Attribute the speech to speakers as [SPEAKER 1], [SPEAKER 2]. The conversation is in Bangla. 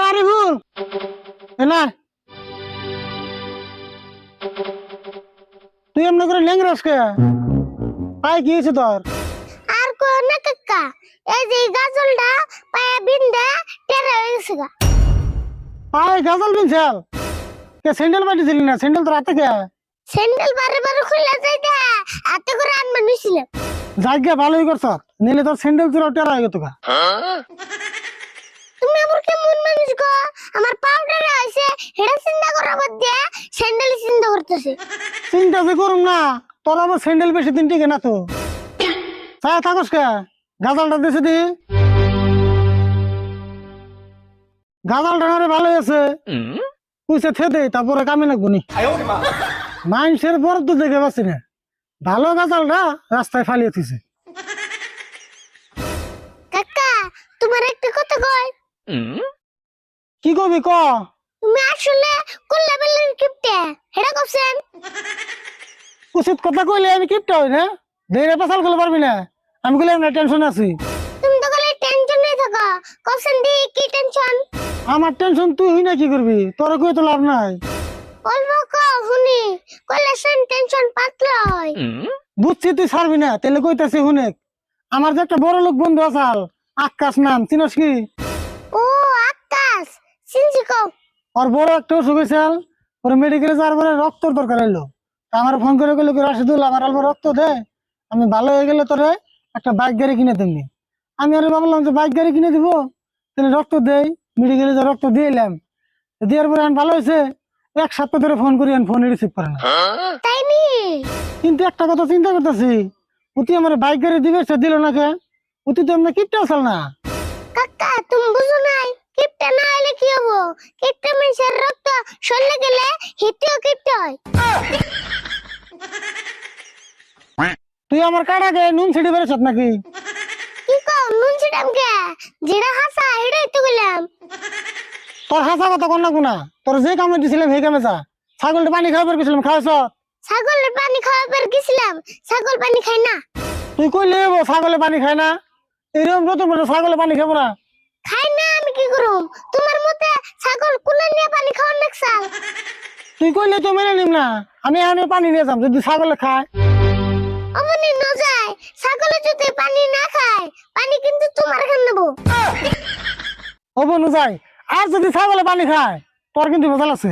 [SPEAKER 1] আরিফুল না তুই এমনি করে লেংরাস কে পায়ে কি হয়েছে তোর?
[SPEAKER 2] আর কো না কাকা, এই যে গাজলটা পায়ে বিন্দা টেরা হয়ে গেছে গা।
[SPEAKER 1] পায়ে গাজল বিনছাল কে? স্যান্ডেল পাঠিয়েছিলি না? স্যান্ডেল তো রাতে কে
[SPEAKER 2] স্যান্ডেল বারে বারে খুলে যাইতে হাতে করে আনবা নিছিলাম।
[SPEAKER 1] জায়গা ভালোই করছ, নিলে তোর স্যান্ডেল তোর টেরা হয়ে গেত গা।
[SPEAKER 2] তুমি আমার কেমন মানুষ গো? আমার পাউডার আছে হেডা চিন্তা করা বাদ দিয়ে স্যান্ডেল চিন্তা করতেছে।
[SPEAKER 1] চিন্তা যে করুম না, তোর আবার স্যান্ডেল বেশি দিন টিকে না তো। চায় থাকস কে? গাজালটা দিছে দি, গাজালটা না ভালোই আছে, পুইসা থেদে তারপরে কামে লাগবো নি। মানুষের বড় তো দেখে পাচ্ছি না, ভালো গাজালটা রাস্তায় ফালিয়ে দিছে।
[SPEAKER 2] কাকা তোমার একটা কথা কই,
[SPEAKER 1] কি কবি ক?
[SPEAKER 2] তুমি আসলে কোন লেভেলের কিপটে হেডা কইছেন?
[SPEAKER 1] উচিত কথা কইলে আমি কিপটা হই না, ধীরে পাশাল করতে পারবি না। আমি কইলে না টেনশন আছি।
[SPEAKER 2] তুমি তো খালি টেনশনে থাকো, কইছেন দি কি টেনশন?
[SPEAKER 1] আমার টেনশন তুই হই না কি করবি? তোর কই তো লাভ নাই।
[SPEAKER 2] অল্প কও শুনি, কইলে সেন টেনশন পাতলা হয়।
[SPEAKER 1] বুঝছি তুই ছাড়বি না, তাহলে কইতাছি শুনে। আমার যে একটা বড় লোক বন্ধু আসাল, আকাশ নাম, চিনস কি?
[SPEAKER 2] ও আকাশ, চিনছি কও।
[SPEAKER 1] ওর বড় একটা অসুখ হয়েছিল, ওর মেডিকেলে যাওয়ার পরে রক্তর দরকার হইলো। আমার ফোন করে কইলো কি রাশিদুল আমার অল্প রক্ত দে, আমি ভালো হয়ে গেলে তোরে একটা বাইক গাড়ি কিনে দিবি। আমি আরে ভাবলাম যে বাইক গাড়ি কিনে দিব, তাহলে রক্ত দেই। মেডিকেলে যা রক্ত দিয়ে এলাম, দেওয়ার পরে ভালো হয়েছে, এক সপ্তাহ ধরে ফোন করি ফোন রিসিভ করে না।
[SPEAKER 2] তাই নি?
[SPEAKER 1] কিন্তু একটা কথা চিন্তা করতেছি, অতি আমার বাইক গাড়ি দিবে, সে দিল না কে? অতি তো আমরা কিপটা আসাল না।
[SPEAKER 2] কাকা তুমি বুঝো নাই, কিপটা না হলে কি হবো? কিপটা মানুষের রক্ত শরীরে গেলে হিতেও কিপটা হয়।
[SPEAKER 1] তুই আমার কাটাকে নুন ছিড়ে বেড়েছ নাকি?
[SPEAKER 2] কি কও নুন ছিটাম কে? যেটা হাসা হেডাই তো গেলাম।
[SPEAKER 1] তোর হাসা কথা কন না কোনা, তোর যে কামে দিছিলাম সেই কামে যা। ছাগলটা পানি খাওয়াবার গেছিলাম, খাওয়াছ?
[SPEAKER 2] ছাগলের পানি খাওয়াবার গেছিলাম, ছাগল পানি খায় না।
[SPEAKER 1] তুই কইলে ছাগলে পানি খায় না? এরকম নতুন করে ছাগলে পানি খাবো না।
[SPEAKER 2] খায় না আমি কি করুম? তোমার মতে ছাগল কুলা নিয়ে পানি খাওয়ার নাকসাল?
[SPEAKER 1] তুই কইলে তো মেনে নিম না, আমি এখানে পানি নিয়ে যাম যদি ছাগলে খায়।
[SPEAKER 2] অমনি ন যায়, ছাগলে যদি পানি না খায় পানি কিন্তু তোমার খান নেবো।
[SPEAKER 1] হবো নু যাই, আর যদি ছাগলে পানি খায় তোর কিন্তু ভেজাল আছে।